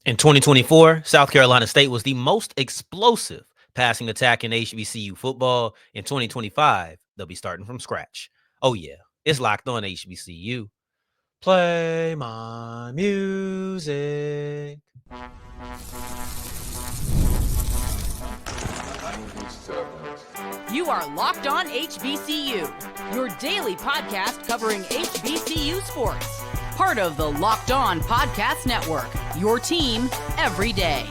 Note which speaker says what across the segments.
Speaker 1: In 2024, South Carolina State was the most explosive passing attack in HBCU football. In 2025, they'll be starting from scratch. Oh, yeah, it's locked on HBCU. Play my music.
Speaker 2: You are Locked On HBCU, your daily podcast covering HBCU sports. Part of the Locked On Podcast Network, your team every day.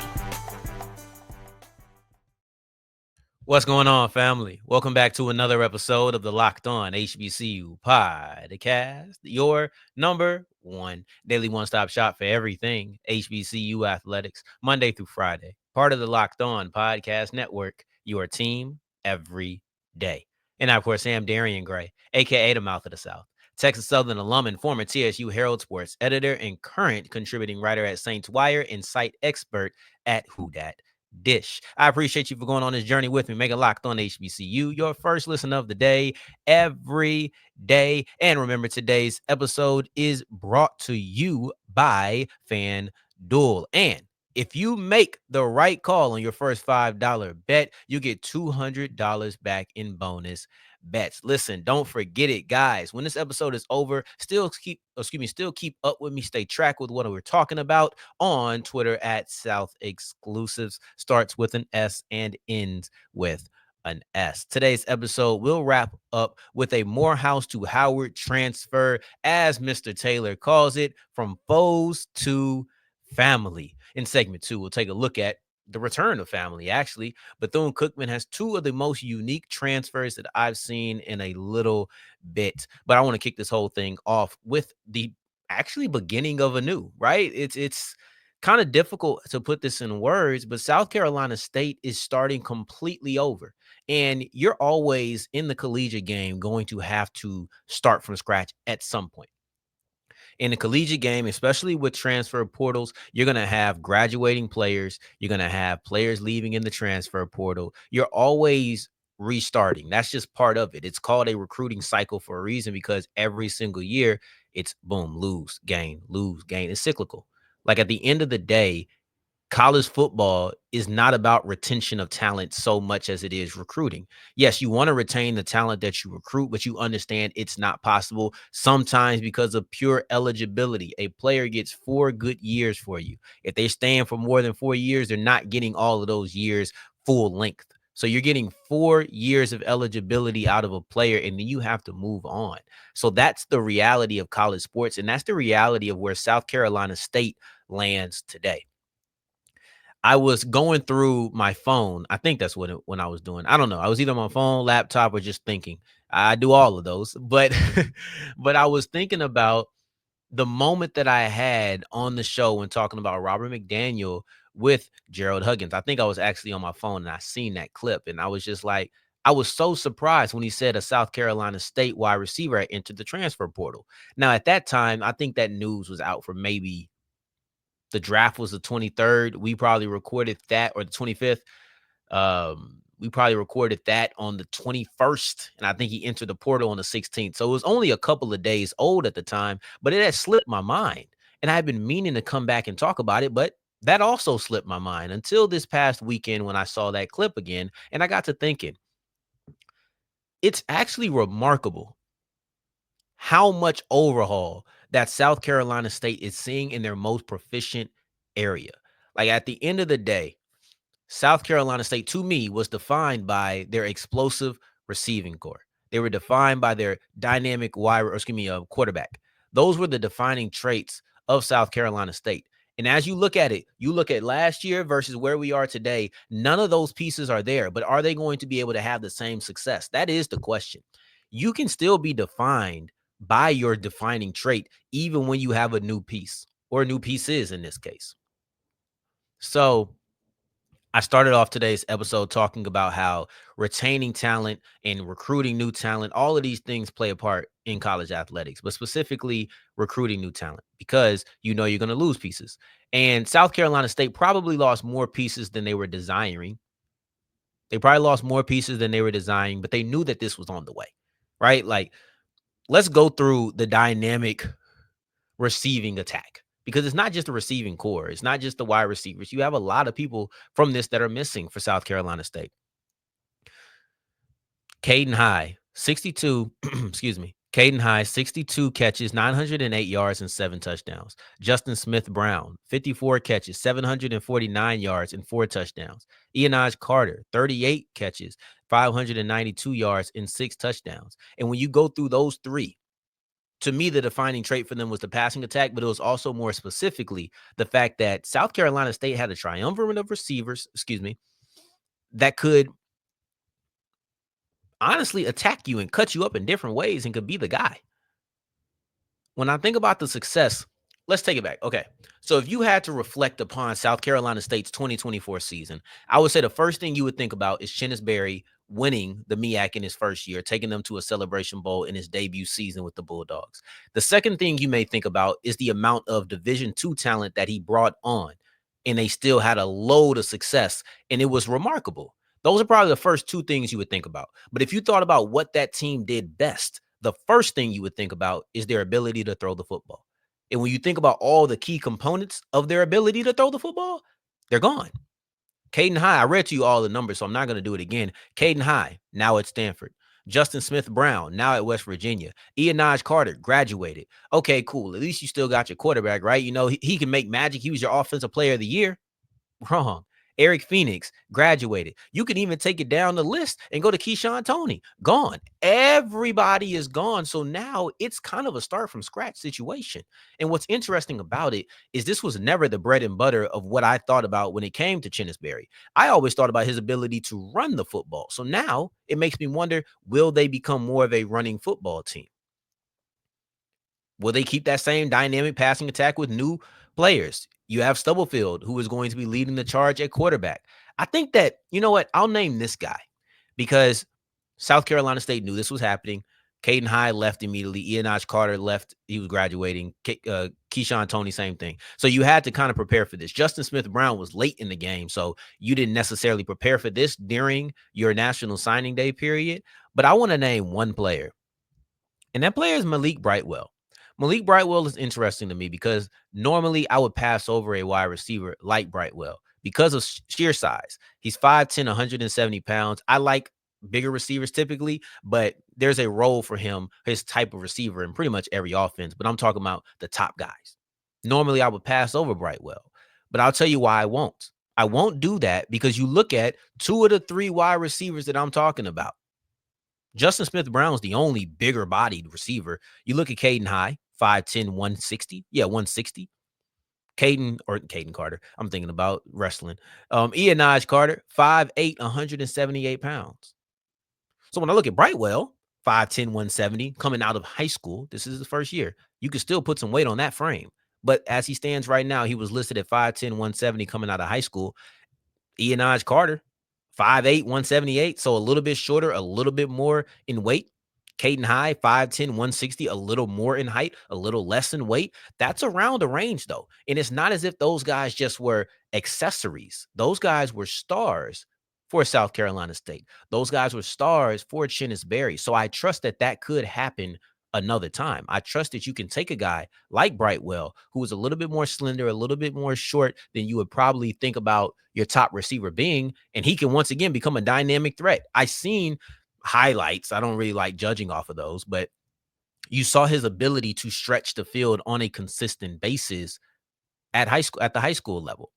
Speaker 1: What's going on, family? Welcome back to another episode of the Locked On HBCU podcast, your number one daily one-stop shop for everything HBCU athletics, Monday through Friday. Part of the Locked On Podcast Network, your team every day. And I, of course, am Darrion Gray, a.k.a. the Mouth of the South, Texas Southern alum and former TSU Herald Sports editor and current contributing writer at Saints Wire and site expert at Who Dat Dish. I appreciate you for going on this journey with me. Make it Locked On HBCU your first listen of the day every day. And remember, today's episode is brought to you by FanDuel. And if you make the right call on your first $5 bet, you get $200 back in bonus bets. Listen, don't forget it, guys. When this episode is over, still keep up with me. Stay track with what we're talking about on Twitter at South Exclusives. Starts with an S and ends with an S. Today's episode will wrap up with a Morehouse to Howard transfer, as Mr. Taylor calls it, from foes to family. In segment 2, we'll take a look at the return of family, actually. Bethune Cookman has two of the most unique transfers that I've seen in a little bit. But I want to kick this whole thing off with the actually beginning of a new, right? It's kind of difficult to put this in words, but South Carolina State is starting completely over. And you're always in the collegiate game going to have to start from scratch at some point. In the collegiate game, especially with transfer portals, you're going to have graduating players. You're going to have players leaving in the transfer portal. You're always restarting. That's just part of it. It's called a recruiting cycle for a reason, because every single year it's boom, lose, gain, lose, gain. It's cyclical. Like, at the end of the day, college football is not about retention of talent so much as it is recruiting. Yes, you want to retain the talent that you recruit, but you understand it's not possible sometimes because of pure eligibility. A player gets 4 good years for you. If they're staying for more than 4 years, they're not getting all of those years full length. So you're getting 4 years of eligibility out of a player, and then you have to move on. So that's the reality of college sports, and that's the reality of where South Carolina State lands today. I was going through my phone. I think that's when I was doing. I don't know. I was either on my phone, laptop, or just thinking. I do all of those, but but I was thinking about the moment that I had on the show when talking about Robert McDaniel with Gerald Huggins. I think I was actually on my phone and I seen that clip, and I was just like, I was so surprised when he said a South Carolina State wide receiver had entered the transfer portal. Now, at that time, I think that news was out for maybe the draft was the 23rd. We probably recorded that, or the 25th. We probably recorded that on the 21st, and I think he entered the portal on the 16th. So it was only a couple of days old at the time, but it had slipped my mind. And I had been meaning to come back and talk about it, but that also slipped my mind until this past weekend when I saw that clip again. And I got to thinking, it's actually remarkable how much overhaul that South Carolina State is seeing in their most proficient area. Like, at the end of the day, South Carolina State, to me, was defined by their explosive receiving core. They were defined by their dynamic quarterback. Those were the defining traits of South Carolina State. And as you look at it, you look at last year versus where we are today, none of those pieces are there. But are they going to be able to have the same success? That is the question. You can still be defined by your defining trait, even when you have a new piece, or new pieces in this case. So I started off today's episode talking about how retaining talent and recruiting new talent, all of these things play a part in college athletics, but specifically recruiting new talent, because you're going to lose pieces. And South Carolina State probably lost more pieces than they were desiring. But they knew that this was on the way, right? Like, let's go through the dynamic receiving attack. because it's not just the receiving core. It's not just the wide receivers. You have a lot of people from this that are missing for South Carolina State. Caden High, 62, excuse me. Caden High, 62 catches, 908 yards, and 7 touchdowns. Justin Smith Brown, 54 catches, 749 yards, and 4 touchdowns. Einaj Carter, 38 catches, 592 yards, and 6 touchdowns. And when you go through those three, to me, the defining trait for them was the passing attack, but it was also more specifically the fact that South Carolina State had a triumvirate of receivers, that could honestly attack you and cut you up in different ways and could be the guy. When I think about the success, let's take it back. Okay. So if you had to reflect upon South Carolina State's 2024 season, I would say the first thing you would think about is Chennis Berry winning the MEAC in his first year, taking them to a Celebration Bowl in his debut season with the Bulldogs. The second thing you may think about is the amount of Division II talent that he brought on, and they still had a load of success, and it was remarkable. Those are probably the first two things you would think about. But if you thought about what that team did best, the first thing you would think about is their ability to throw the football. And when you think about all the key components of their ability to throw the football, they're gone. Caden High, I read to you all the numbers, so I'm not going to do it again. Caden High, now at Stanford. Justin Smith Brown, now at West Virginia. Einaj Carter, graduated. Okay, cool. At least you still got your quarterback, right? You know, he can make magic. He was your offensive player of the year. Wrong. Eric Phoenix, graduated. You can even take it down the list and go to Keyshawn Toney. Gone. Everybody is gone. So now it's kind of a start from scratch situation. And what's interesting about it is this was never the bread and butter of what I thought about when it came to Chennis Berry. I always thought about his ability to run the football. So now it makes me wonder, will they become more of a running football team? Will they keep that same dynamic passing attack with new players? You have Stubblefield, who is going to be leading the charge at quarterback. I think that, you know what? I'll name this guy because South Carolina State knew this was happening. Caden High left immediately. Einaj Carter left. He was graduating. Keyshawn Toney, same thing. So you had to kind of prepare for this. Justin Smith Brown was late in the game, so you didn't necessarily prepare for this during your National Signing Day period. But I want to name one player, and that player is Malik Brightwell. Malik Brightwell is interesting to me because normally I would pass over a wide receiver like Brightwell because of sheer size. He's 5'10", 170 pounds. I like bigger receivers typically, but there's a role for him, his type of receiver in pretty much every offense. But I'm talking about the top guys. Normally I would pass over Brightwell, but I'll tell you why I won't. I won't do that because you look at 2 of the 3 wide receivers that I'm talking about. Justin Smith Brown is the only bigger bodied receiver. You look at Caden High, 5'10", 160. Yeah, 160. Caden Carter. I'm thinking about wrestling. Einaj Carter, 5'8", 178 pounds. So when I look at Brightwell, 5'10", 170, coming out of high school, this is his first year. You can still put some weight on that frame. But as he stands right now, he was listed at 5'10", 170 coming out of high school. Einaj Carter, 5'8", 178, so a little bit shorter, a little bit more in weight. Caden High, 5'10", 160, a little more in height, a little less in weight. That's around the range, though. And it's not as if those guys just were accessories. Those guys were stars for South Carolina State. Those guys were stars for Chennis Berry. So I trust that that could happen another time. I trust that you can take a guy like Brightwell, who is a little bit more slender, a little bit more short than you would probably think about your top receiver being, and he can once again become a dynamic threat. I've seen highlights. I don't really like judging off of those, but you saw his ability to stretch the field on a consistent basis at the high school level.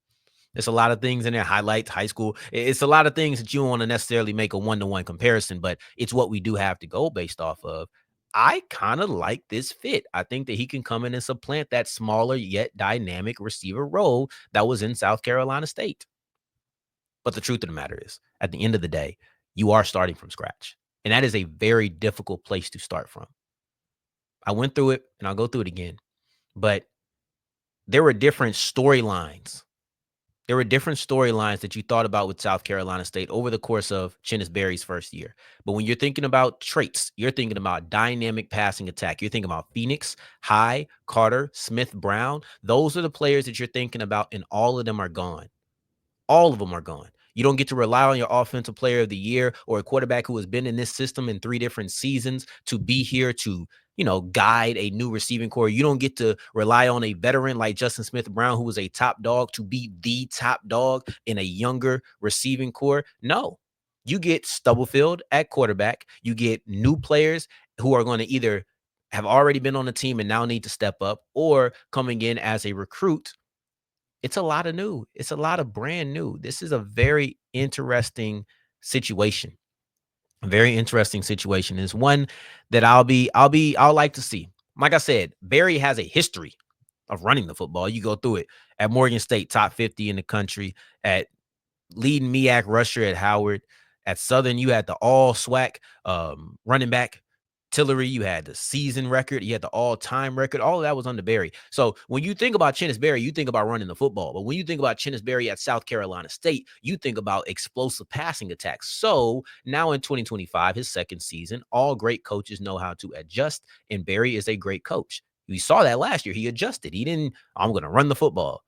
Speaker 1: There's a lot of things in there, highlights, high school. It's a lot of things that you don't want to necessarily make a one-to-one comparison, but it's what we do have to go based off of. I kind of like this fit. I think that he can come in and supplant that smaller yet dynamic receiver role that was in South Carolina State. But the truth of the matter is, at the end of the day, you are starting from scratch. And that is a very difficult place to start from. I went through it, and I'll go through it again. But there were different storylines. There were different storylines that you thought about with South Carolina State over the course of Chennis Berry's first year. But when you're thinking about traits, you're thinking about dynamic passing attack. You're thinking about Phoenix, High, Carter, Smith, Brown. Those are the players that you're thinking about, and all of them are gone. All of them are gone. You don't get to rely on your offensive player of the year or a quarterback who has been in this system in 3 different seasons to be here to, guide a new receiving core. You don't get to rely on a veteran like Justin Smith-Brown, who was a top dog, to be the top dog in a younger receiving core. No, you get Stubblefield at quarterback. You get new players who are going to either have already been on the team and now need to step up, or coming in as a recruit. It's a lot of new. It's a lot of brand new. This is a very interesting situation. A very interesting situation. It's one that I'll like to see. Like I said, Berry has a history of running the football. You go through it at Morgan State, top 50 in the country, at leading MEAC rusher at Howard. At Southern, you had the All-SWAC running back Tillery. You had the season record. You had the all-time record. All of that was under Berry. So when you think about Chennis Berry, you think about running the football. But when you think about Chennis Berry at South Carolina State, you think about explosive passing attacks. So now in 2025, his second season, all great coaches know how to adjust, and Berry is a great coach. We saw that last year. He adjusted. He didn't, I'm going to run the football.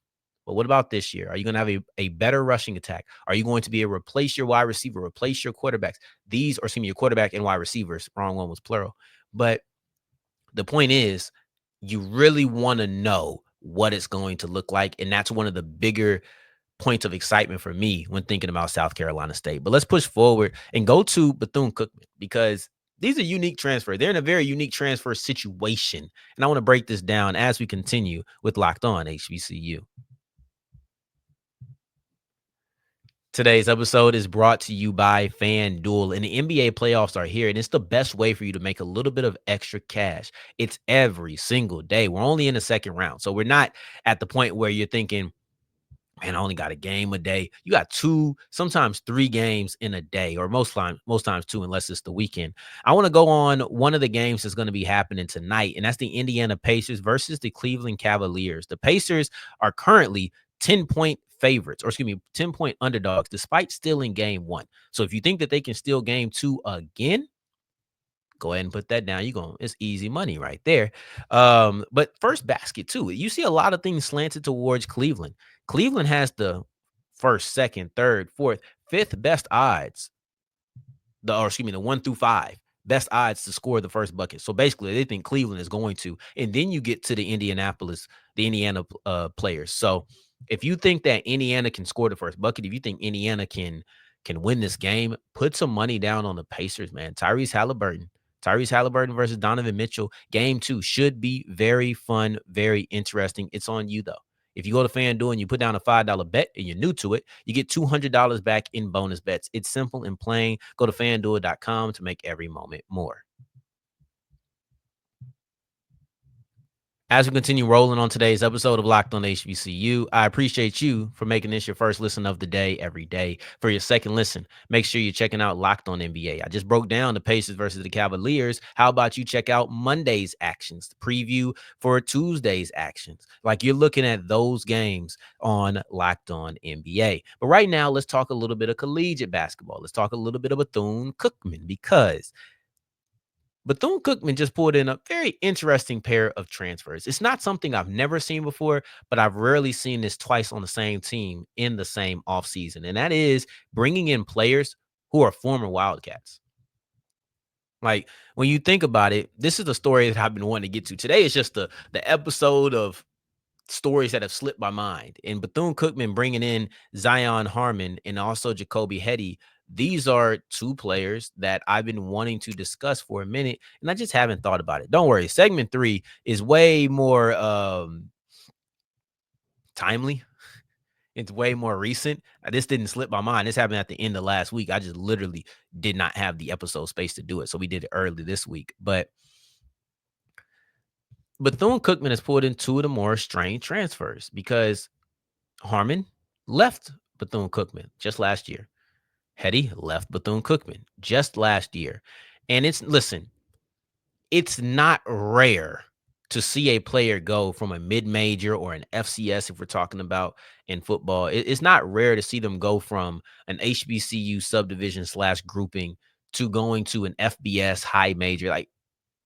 Speaker 1: But what about this year? Are you going to have a better rushing attack? Are you going to be able to replace your wide receiver, replace your quarterbacks? Your quarterback and wide receivers. Wrong one was plural. But the point is, you really want to know what it's going to look like. And that's one of the bigger points of excitement for me when thinking about South Carolina State. But let's push forward and go to Bethune Cookman, because these are unique transfers. They're in a very unique transfer situation. And I want to break this down as we continue with Locked On HBCU. Today's episode is brought to you by FanDuel, and the NBA playoffs are here, and it's the best way for you to make a little bit of extra cash. It's every single day. We're only in the second round, so we're not at the point where you're thinking, man, I only got a game a day. You got 2, sometimes 3 games in a day, or most times 2, unless it's the weekend. I want to go on one of the games that's going to be happening tonight, and that's the Indiana Pacers versus the Cleveland Cavaliers. The Pacers are currently 10-point favorites, 10-point underdogs, despite still in game 1. So if you think that they can steal game 2 again, go ahead and put that down. It's easy money right there. But first basket too. You see a lot of things slanted towards Cleveland. Cleveland has the first, second, third, fourth, fifth best odds. The 1 through 5 best odds to score the first bucket. So basically, they think Cleveland is going to, and then you get to the Indiana players. So if you think that Indiana can score the first bucket, if you think Indiana can win this game, put some money down on the Pacers, man. Tyrese Halliburton versus Donovan Mitchell. Game 2 should be very fun, very interesting. It's on you, though. If you go to FanDuel and you put down a $5 bet and you're new to it, you get $200 back in bonus bets. It's simple and plain. Go to FanDuel.com to make every moment more. As we continue rolling on today's episode of Locked On HBCU, I appreciate you for making this your first listen of the day every day. For your second listen, make sure you're checking out Locked On NBA. I just broke down the Pacers versus the Cavaliers. How about you check out Monday's actions, the preview for Tuesday's actions? Like, you're looking at those games on Locked On NBA. But right now, let's talk a little bit of collegiate basketball. Let's talk a little bit of Bethune Cookman, because Bethune Cookman just pulled in a very interesting pair of transfers. It's not something I've never seen before, but I've rarely seen this twice on the same team in the same offseason. And that is bringing in players who are former Wildcats. Like, when you think about it, this is the story that I've been wanting to get to. Today is just the episode of stories that have slipped my mind. And Bethune Cookman bringing in Zion Harmon and also Jakobi Headey. These are 2 players that I've been wanting to discuss for a minute, and I just haven't thought about it. Don't worry. Segment 3 is way more timely. It's way more recent. This didn't slip my mind. This happened at the end of last week. I just literally did not have the episode space to do it, so we did it early this week. But Bethune Cookman has pulled in 2 of the more strange transfers, because Harmon left Bethune Cookman just last year. Headey left Bethune Cookman just last year. And it's not rare to see a player go from a mid-major or an FCS, if we're talking about in football. It's not rare to see them go from an HBCU subdivision / grouping to going to an FBS high major. Like,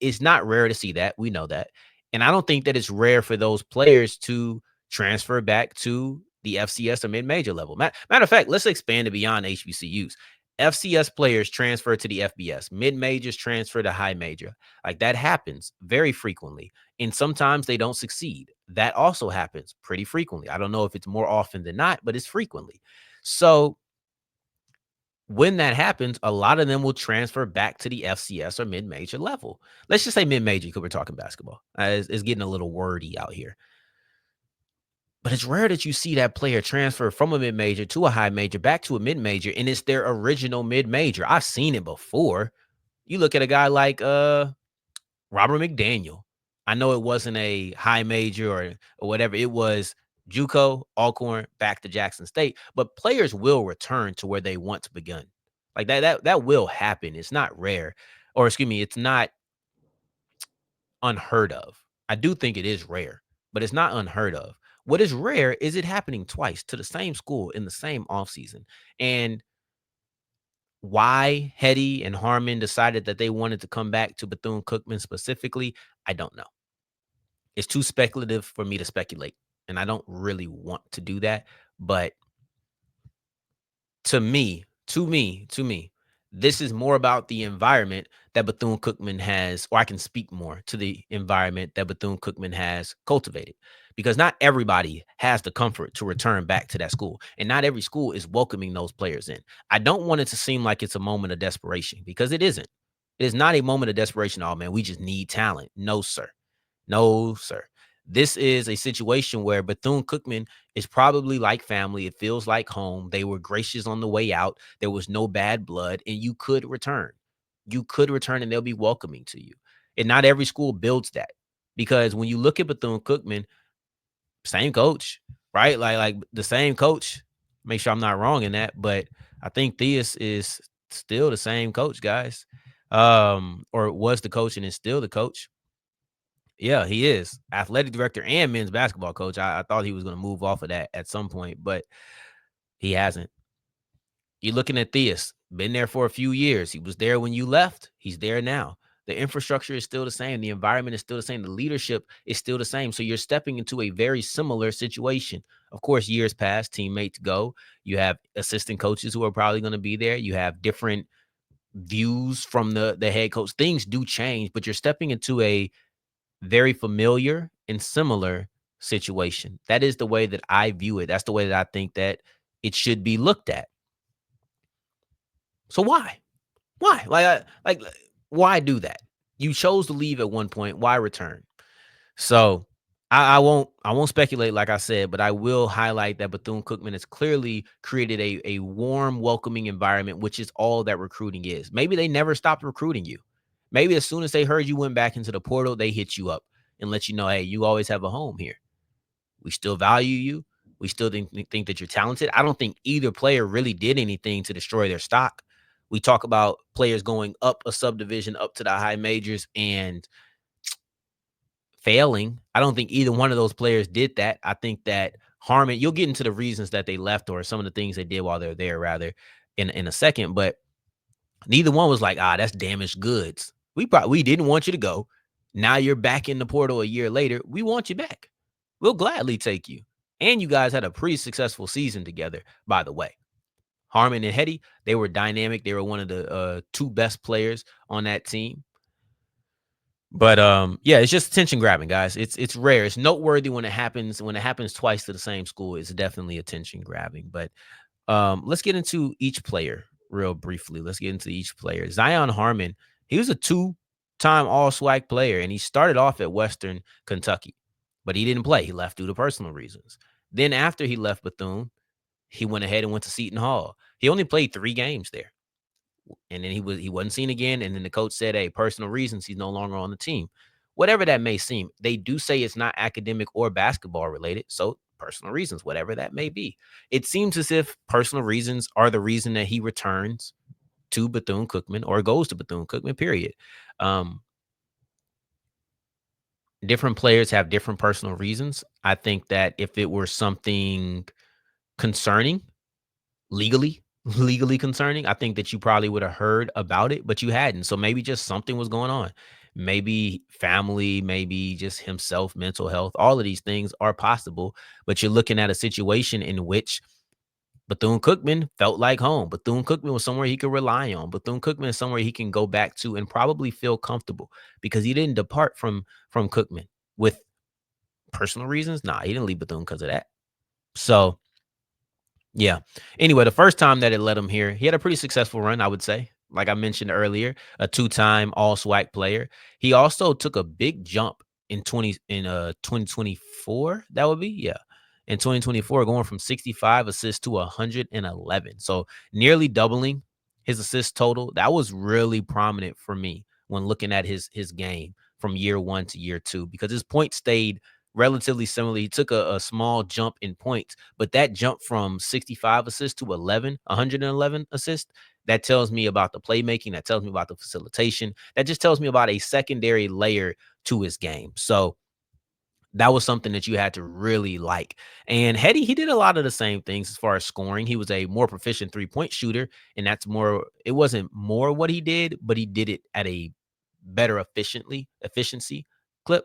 Speaker 1: it's not rare to see that. We know that. And I don't think that it's rare for those players to transfer back to the FCS or mid-major level. Matter of fact, let's expand it beyond HBCUs. FCS players transfer to the FBS. Mid-majors transfer to high major. Like that happens very frequently. And sometimes they don't succeed. That also happens pretty frequently. I don't know if it's more often than not, but it's frequently. So when that happens, a lot of them will transfer back to the FCS or mid-major level. Let's just say mid-major because we're talking basketball. It's getting a little wordy out here. But it's rare that you see that player transfer from a mid-major to a high major back to a mid-major, and it's their original mid-major. I've seen it before. You look at a guy like Robert McDaniel. I know it wasn't a high major or whatever. It was JUCO, Alcorn, back to Jackson State. But players will return to where they once begun. Like that will happen. It's not rare. Or excuse me, it's not unheard of. I do think it is rare, but it's not unheard of. What is rare is it happening twice to the same school in the same offseason. And why Headey and Harmon decided that they wanted to come back to Bethune Cookman specifically, I don't know. It's too speculative for me to speculate, and I don't really want to do that. But to me, this is more about the environment that Bethune Cookman has, or I can speak more to the environment that Bethune Cookman has cultivated, because not everybody has the comfort to return back to that school, and not every school is welcoming those players in. I don't want it to seem like it's a moment of desperation, because it isn't. It is not a moment of desperation. Oh man, we just need talent. No, sir. No, sir. This is a situation where Bethune Cookman is probably like family. It feels like home. They were gracious on the way out. There was no bad blood, and you could return. You could return, and they'll be welcoming to you. And not every school builds that, because when you look at Bethune Cookman, same coach, right? Like the same coach. Make sure I'm not wrong in that, but I think Theus is still the same coach, guys. Or was the coach and is still the coach. Yeah, he is athletic director and men's basketball coach. I thought he was going to move off of that at some point, but he hasn't. You're looking at Theus, been there for a few years. He was there when you left. He's there now. The infrastructure is still the same. The environment is still the same. The leadership is still the same. So you're stepping into a very similar situation. Of course, years pass, teammates go. You have assistant coaches who are probably going to be there. You have different views from the head coach. Things do change, but you're stepping into a very familiar and similar situation. That is the way that I view it. That's the way that I think that it should be looked at. So why? Like why do that? You chose to leave at one point. Why return? So I won't speculate, like I said, but I will highlight that Bethune Cookman has clearly created a warm, welcoming environment, which is all that recruiting is. Maybe they never stopped recruiting you. Maybe as soon as they heard you went back into the portal, they hit you up and let you know, hey, you always have a home here. We still value you. We still think that you're talented. I don't think either player really did anything to destroy their stock. We talk about players going up a subdivision, up to the high majors and failing. I don't think either one of those players did that. I think that Harmon, you'll get into the reasons that they left or some of the things they did while they're there, rather, in a second. But neither one was like, that's damaged goods. We didn't want you to go. Now you're back in the portal a year later. We want you back. We'll gladly take you. And you guys had a pretty successful season together, by the way. Harmon and Headey, they were dynamic. They were one of the two best players on that team. But yeah, it's just attention grabbing, guys. It's rare. It's noteworthy when it happens. When it happens twice to the same school, it's definitely attention grabbing. But let's get into each player real briefly. Let's get into each player. Zion Harmon, he was a two-time All-SWAC player, and he started off at Western Kentucky, but he didn't play. He left due to personal reasons. Then after he left Bethune, he went ahead and went to Seton Hall. He only played 3 games there. And then he wasn't seen again. And then the coach said, hey, personal reasons, he's no longer on the team. Whatever that may seem, they do say it's not academic or basketball related. So personal reasons, whatever that may be. It seems as if personal reasons are the reason that he returns to Bethune Cookman or goes to Bethune Cookman, period. Different players have different personal reasons. I think that if it were something concerning, legally concerning, I think that you probably would have heard about it, but you hadn't. So maybe just something was going on. Maybe family, maybe just himself, mental health. All of these things are possible, but you're looking at a situation in which Bethune Cookman felt like home. Bethune Cookman was somewhere he could rely on. Bethune Cookman is somewhere he can go back to and probably feel comfortable because he didn't depart from Cookman with personal reasons. Nah, he didn't leave Bethune because of that. So, yeah. Anyway, the first time that it led him here, he had a pretty successful run, I would say. Like I mentioned earlier, a two-time All-SWAC player. He also took a big jump in 2024. That would be, yeah. In 2024, going from 65 assists to 111. So nearly doubling his assist total. That was really prominent for me when looking at his game from year one to year two, because his points stayed relatively similar. He took a small jump in points, but that jump from 65 assists to 111 assists, that tells me about the playmaking. That tells me about the facilitation. That just tells me about a secondary layer to his game. So that was something that you had to really like. And Headey, he did a lot of the same things as far as scoring. He was a more proficient three-point shooter, and that's more, it wasn't more what he did, but he did it at a better efficiency clip.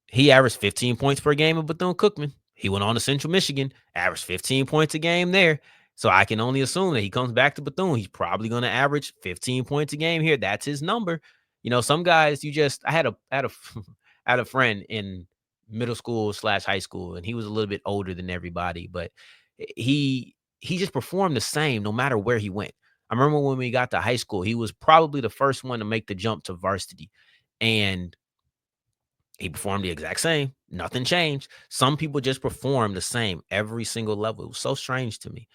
Speaker 1: He averaged 15 points per game at Bethune Cookman. He went on to Central Michigan, averaged 15 points a game there. So I can only assume that he comes back to Bethune, he's probably going to average 15 points a game here. That's his number. You know, some guys, I had a I had a friend in middle school / high school, and he was a little bit older than everybody, but he just performed the same no matter where he went. I remember when we got to high school, he was probably the first one to make the jump to varsity, and he performed the exact same. Nothing changed. Some people just perform the same every single level. It was so strange to me.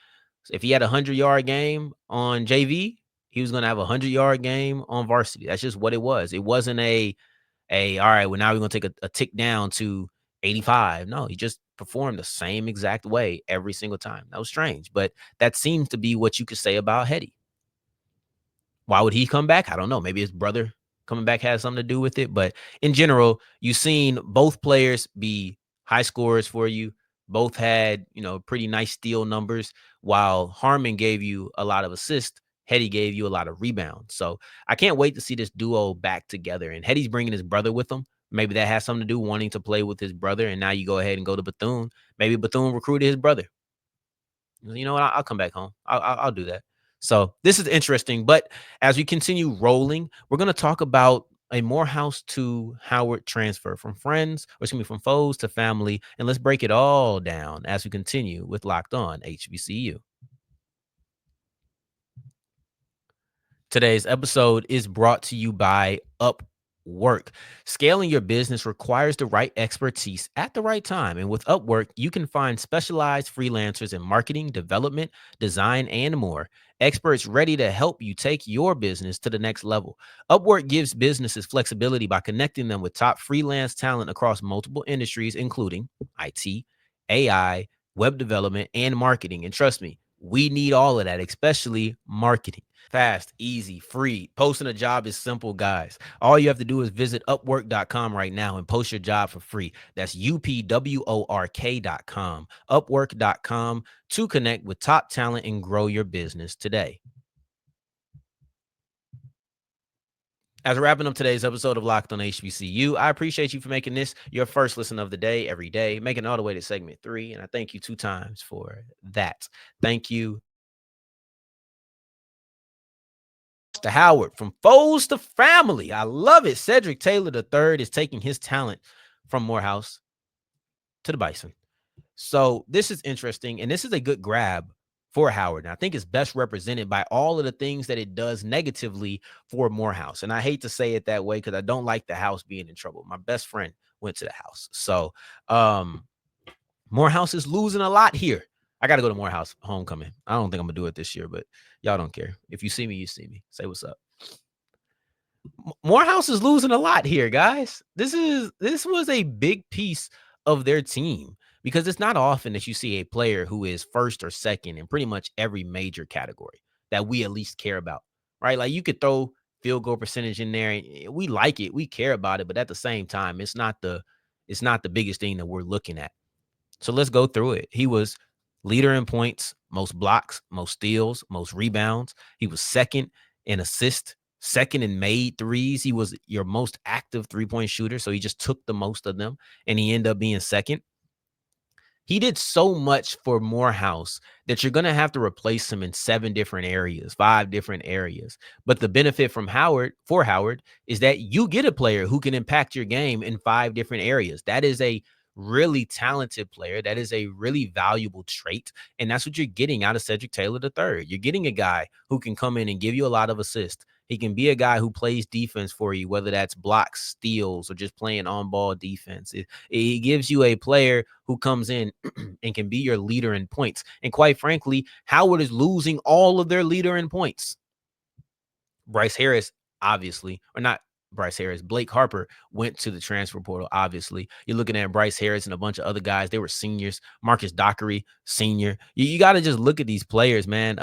Speaker 1: So if he had a 100-yard game on JV, he was going to have a 100-yard game on varsity. That's just what it was. It wasn't all right, well, now we're going to take a tick down to 85. No, he just performed the same exact way every single time. That was strange, but that seems to be what you could say about Headey. Why would he come back? I don't know. Maybe his brother coming back has something to do with it. But in general, you've seen both players be high scorers for you. Both had, pretty nice steal numbers, while Harmon gave you a lot of assists. Headey gave you a lot of rebounds. So I can't wait to see this duo back together. And Headey's bringing his brother with him. Maybe that has something to do wanting to play with his brother. And now you go ahead and go to Bethune. Maybe Bethune recruited his brother. You know what? I'll come back home. I'll do that. So this is interesting. But as we continue rolling, we're going to talk about a Morehouse to Howard transfer from from foes to family. And let's break it all down as we continue with Locked On HBCU. Today's episode is brought to you by Upwork. Scaling your business requires the right expertise at the right time. And with Upwork, you can find specialized freelancers in marketing, development, design, and more. Experts ready to help you take your business to the next level. Upwork gives businesses flexibility by connecting them with top freelance talent across multiple industries, including IT, AI, web development, and marketing. And trust me, we need all of that, especially marketing. Fast, easy, free. Posting a job is simple, guys. All you have to do is visit upwork.com right now and post your job for free. That's upwork.com. Upwork.com to connect with top talent and grow your business today. As we're wrapping up today's episode of Locked On HBCU, I appreciate you for making this your first listen of the day every day, making it all the way to segment 3. And I thank you 2 times for that. Thank you to Howard, from foes to family. I love it. Cedric Taylor III is taking his talent from Morehouse to the Bison. So this is interesting, and this is a good grab for Howard. And I think it's best represented by all of the things that it does negatively for Morehouse. And I hate to say it that way because I don't like the house being in trouble. My best friend went to the house. So Morehouse is losing a lot here. I got to go to Morehouse homecoming. I don't think I'm going to do it this year, but y'all don't care. If you see me, you see me. Say what's up. Morehouse is losing a lot here, guys. This was a big piece of their team, because it's not often that you see a player who is first or second in pretty much every major category that we at least care about, right? Like, you could throw field goal percentage in there, and we like it, we care about it, but at the same time, it's not the biggest thing that we're looking at. So let's go through it. He was leader in points, most blocks, most steals, most rebounds. He was second in assists, second in made threes. He was your most active three-point shooter, so he just took the most of them, and he ended up being second. He did so much for Morehouse that you're going to have to replace him in 7 different areas, 5 different areas. But the benefit from Howard is that you get a player who can impact your game in 5 different areas. That is a really talented player. That is a really valuable trait. And that's what you're getting out of Cedric Taylor III. You're getting a guy who can come in and give you a lot of assists. He can be a guy who plays defense for you, whether that's blocks, steals, or just playing on-ball defense. He gives you a player who comes in and can be your leader in points. And quite frankly, Howard is losing all of their leader in points. Bryce Harris, obviously, or not Bryce Harris, Blake Harper went to the transfer portal, obviously. You're looking at Bryce Harris and a bunch of other guys. They were seniors. Marcus Dockery, senior. You got to just look at these players, man.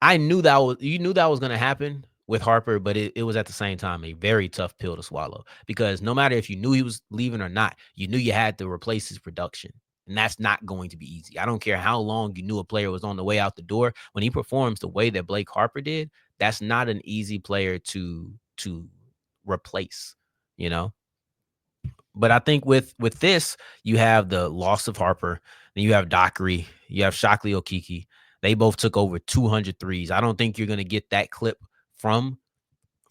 Speaker 1: I knew that was going to happen with Harper, but it was at the same time a very tough pill to swallow, because no matter if you knew he was leaving or not, you knew you had to replace his production. And that's not going to be easy. I don't care how long you knew a player was on the way out the door. When he performs the way that Blake Harper did, that's not an easy player to replace, you know? But I think with this, you have the loss of Harper, then you have Dockery, you have Shockley Okeke. They both took over 200 threes. I don't think you're going to get that clip from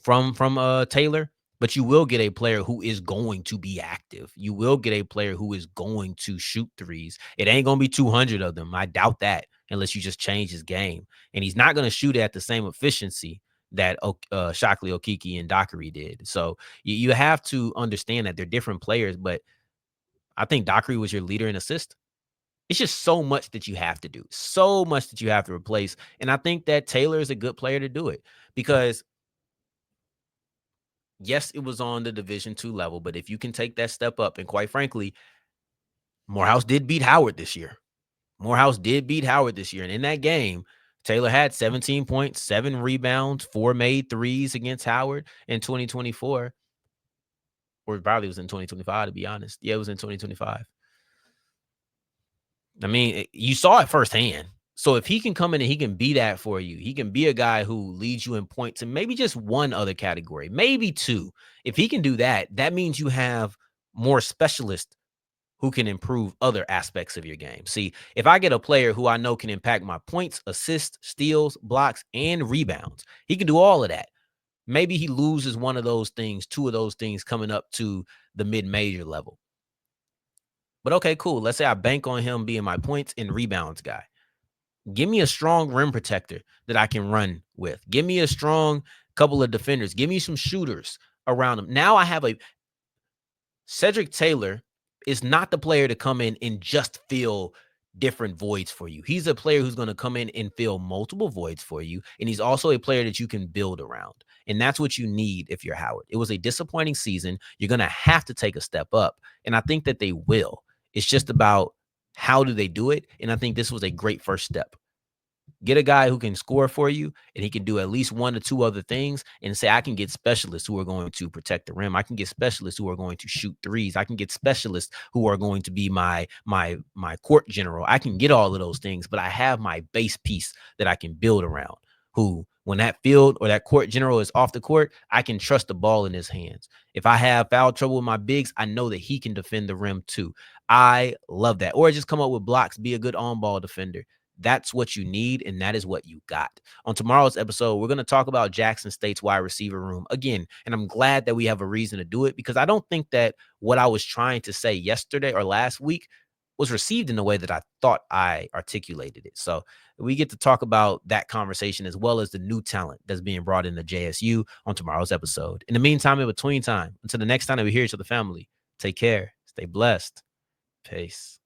Speaker 1: Taylor, but you will get a player who is going to be active. You will get a player who is going to shoot threes. It ain't going to be 200 of them. I doubt that, unless you just change his game. And he's not going to shoot at the same efficiency that Shockley Okeke and Dockery did. So you have to understand that they're different players, but I think Dockery was your leader in assist. It's just so much that you have to do, so much that you have to replace. And I think that Taylor is a good player to do it, because yes, it was on the Division II level, but if you can take that step up, and quite frankly, Morehouse did beat Howard this year. And in that game, Taylor had 17 points, 7 rebounds, 4 made threes against Howard in 2024. Or probably it was in 2025, to be honest. Yeah, it was in 2025. I mean, you saw it firsthand. So if he can come in and he can be that for you, he can be a guy who leads you in points and maybe just one other category, maybe 2. If he can do that, that means you have more specialists who can improve other aspects of your game. See, if I get a player who I know can impact my points, assists, steals, blocks, and rebounds, he can do all of that. Maybe he loses one of those things, 2 of those things coming up to the mid-major level. But okay, cool. Let's say I bank on him being my points and rebounds guy. Give me a strong rim protector that I can run with. Give me a strong couple of defenders. Give me some shooters around him. Now I have Cedric Taylor is not the player to come in and just fill different voids for you. He's a player who's going to come in and fill multiple voids for you. And he's also a player that you can build around. And that's what you need if you're Howard. It was a disappointing season. You're going to have to take a step up. And I think that they will. It's just about how do they do it? And I think this was a great first step. Get a guy who can score for you, and he can do at least 1 to 2 other things, and say, I can get specialists who are going to protect the rim. I can get specialists who are going to shoot threes. I can get specialists who are going to be my court general. I can get all of those things, but I have my base piece that I can build around, who, when that field or that court general is off the court, I can trust the ball in his hands. If I have foul trouble with my bigs, I know that he can defend the rim too. I love that. Or just come up with blocks, be a good on-ball defender. That's what you need, and that is what you got. On tomorrow's episode, we're going to talk about Jackson State's wide receiver room again, and I'm glad that we have a reason to do it, because I don't think that what I was trying to say yesterday or last week was received in the way that I thought I articulated it. So we get to talk about that conversation, as well as the new talent that's being brought into JSU on tomorrow's episode. In the meantime, in between time, until the next time that we hear each other, family, take care, stay blessed. Peace.